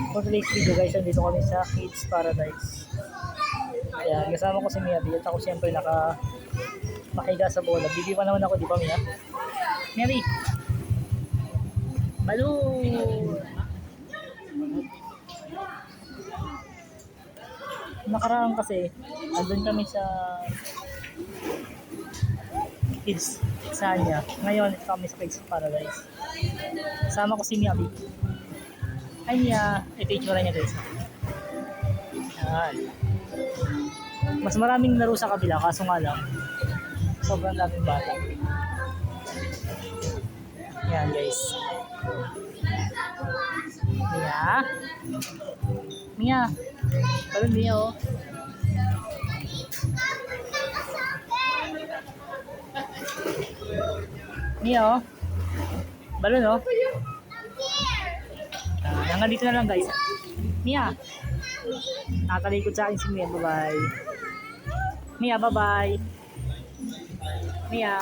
For today's video guys, nandito kami sa Kids Paradise. Ayan, kasama ko si Mia B at ako siyempre makiga sa bola. Bibi pa naman ako, di ba Mia? Mia B! Balloon! Nakaraan kasi, andun kami sa Kids Sanya. Ngayon, ito kami sa Kids Paradise. Kasama ko si Mia B. Ay Mia, ito yung tsura niya guys. Ayan. Mas maraming laro sa kabila, kaso nga lang, sobrang daming bata. Ayan guys. Mia? Mia? Balon Mia oh. Mia oh. Balon oh. Hanggang dito na lang guys. Mia. Nakatalikod sa akin si Mia. Bye-bye. Mia, bye-bye. Mia.